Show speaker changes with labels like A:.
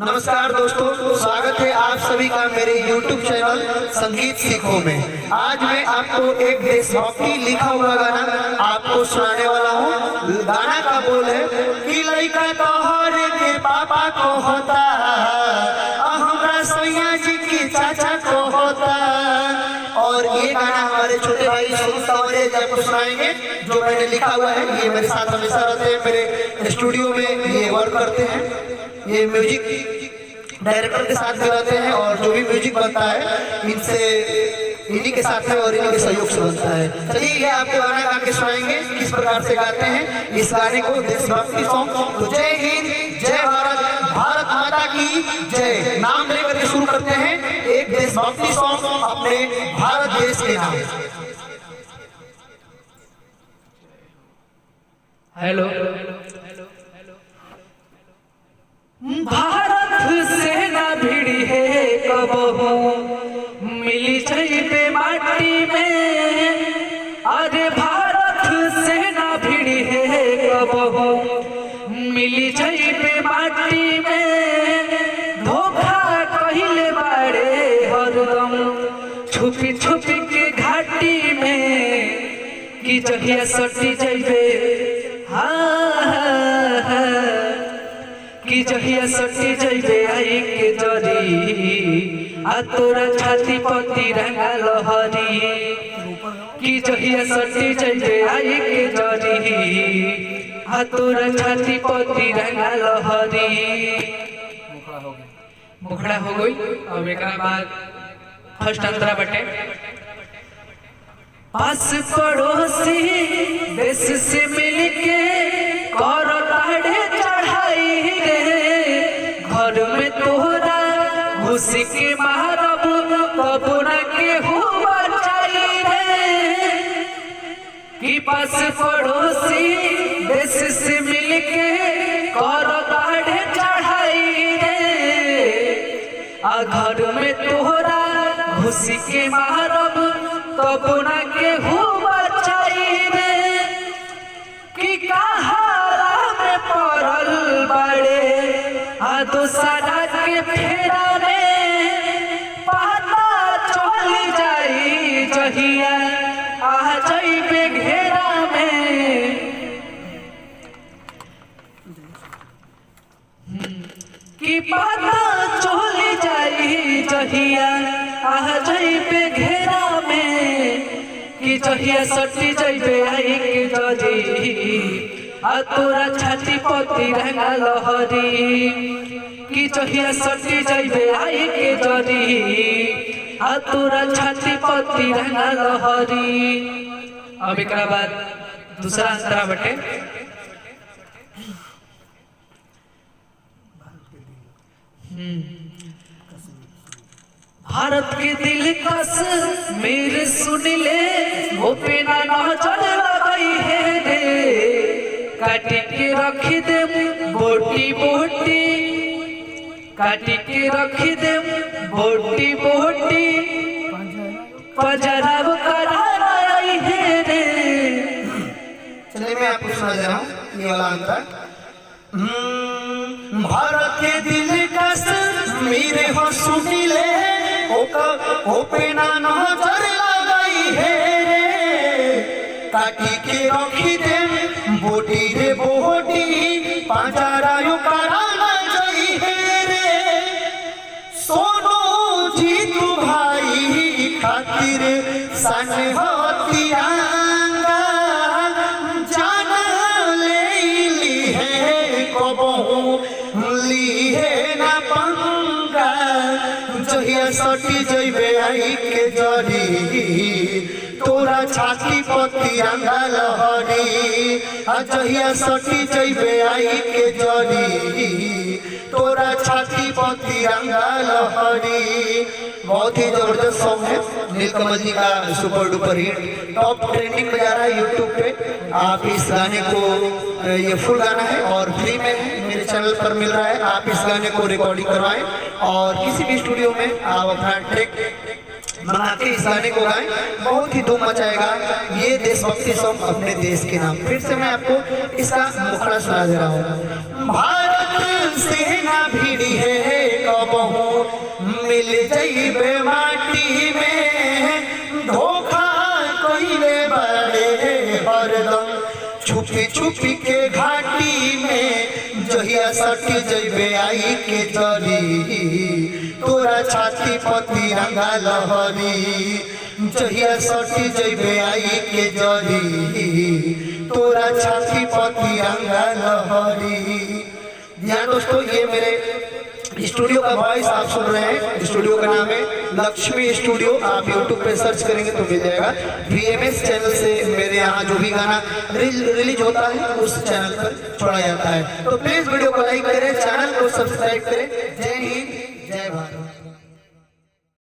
A: नमस्कार दोस्तों, स्वागत है आप सभी का मेरे YouTube चैनल संगीत सीखो में। आज मैं आपको एक देशभक्ति लिखा हुआ गाना आपको सुनाने वाला हूँ। गाना का बोल है कि लइका तोहरे के पापा को होता, हमरा सैया जी की चाचा को होता। और ये गाना हमारे छोटे भाई आपको सुनाएंगे, जो मैंने लिखा हुआ है। ये मेरे साथ हमेशा रहते हैं, मेरे स्टूडियो में ये वर्क करते हैं। ये म्यूजिक डायरेक्टर के साथ भी रहते हैं और जो भी म्यूजिक बनता है इन्हीं के साथ में और इन्हीं के सहयोग से बनता है। चलिए ये आपको गाना गा के सुनाएंगे किस प्रकार से गाते हैं इस गाने को, देशभक्ति सॉन्ग। तो जय हिंद, जय भारत, भारत माता की जय नाम लेकर के शुरू करते हैं एक देशभक्ति सॉन्ग अपने भारत देश के नाम।
B: हेलो, भारत सेना भिड़ी है कबहू मिली जइबे माटी में। अरे भारत सेना भिड़ी है कबहू मिली जइबे माटी में। धोखा कहिले बाड़े हरदम छुपी छुपी के घाटी में कि जहिया सटी जइबे कि जहिया सटी जइबे आई के जरी आ तोरा छाती पति रंगा लहरी। कि जहिया सटी जइबे आई के जरी आ तोरा छाती पति रंगा लहरी। मुखड़ा हो गई। अब एक बाद फर्स्ट अंतरा बटे पास पड़ोसी देश से मिलके कर ताड़े चढ़ाई रे। घर में तोहरा घुस के मारब कबू न के हुआ बचाई रे। कि पास पड़ोसी देश से मिलके कर ताड़े चढ़ाई रे। आ घर में तोहरा घुस के मारब कबू न के हुआ बचाई रे। कि कहारा में पड़ल बड़े आ दूसरा के फेरा में पता चल जाई जहिया आ जइबे घेरा में। कि पता चल जाई जहिया आ जइबे घेरा में। कि जहिया सटी जइबे आई के जरी आ तोरा छाती पति रंगा लहरी। कि जहिया सटी जइबे आई के जरी आ तोरा छाती पति रंगा लहरी। अब एक बाद दूसरा अंतरा बटे भारत के दिल कस मेरे सुन ले वो पे ना नजर लगाई है रे। काटी के रख दे बोटी बोटी, काटी के रख दे बोटी बोटी पजराव कराई है रे।
A: चलिए मैं आपको सुना दे रहा हूँ ये वाला अंतर। भारत के दिल कस मेरे हो सुनी ले ओ पे ना नजर लगाई है रे। काटी के रखी दे बोटी रे बोटी पांचारायु कराना जाई है रे। सोनो जी तू भाई खातिर सन होतियांगा जान ले ली है कबहू ली है ना पंगा। जहिया सटी जइबे आई के जरी तोरा छाती पति रंगा लहरी। आ जहिया सटी जइबे आई के जरी तोरा छाती पति रंगा लहरी। बहुत ही जबरदस्त सॉन्ग है, नीलकमल जी का super duper hit, top trending में जा रहा है यूट्यूब पे। आप इस गाने को, ये फुल गाना है और फ्री में है, मेरे चैनल पर मिल रहा है। आप इस गाने को रिकॉर्डिंग करवाएं और किसी भी स्टूडियो में आप अपना ट्रैक बना के इस गाने को गाएं, बहुत ही धूम मचाएगा ये देशभक्ति सॉन्ग अपने देश के नाम। फिर से मैं आपको इसका मुखड़ा सुना दे रहा हूँ। भारत सेना भिड़ी है मिल जाइबे माटी में, धोखा कइले बड़े हरदम छुपी छुपी के घाटी में, जहिया सटी जइबे आई के जरी, तोरा छाती पर तिरंगा लहरी, जहिया सटी जइबे आई के जरी, तोरा छाती पर तिरंगा लहरी। ध्यान दोस्तों, ये मेरे स्टूडियो का वॉइस आप सुन रहे हैं। स्टूडियो का नाम है लक्ष्मी स्टूडियो। आप YouTube पे सर्च करेंगे तो मिल जाएगा। VMS चैनल से मेरे यहाँ जो भी गाना रिलीज होता है उस चैनल पर छोड़ा जाता है। तो प्लीज वीडियो को लाइक करें, चैनल को सब्सक्राइब करें। जय हिंद।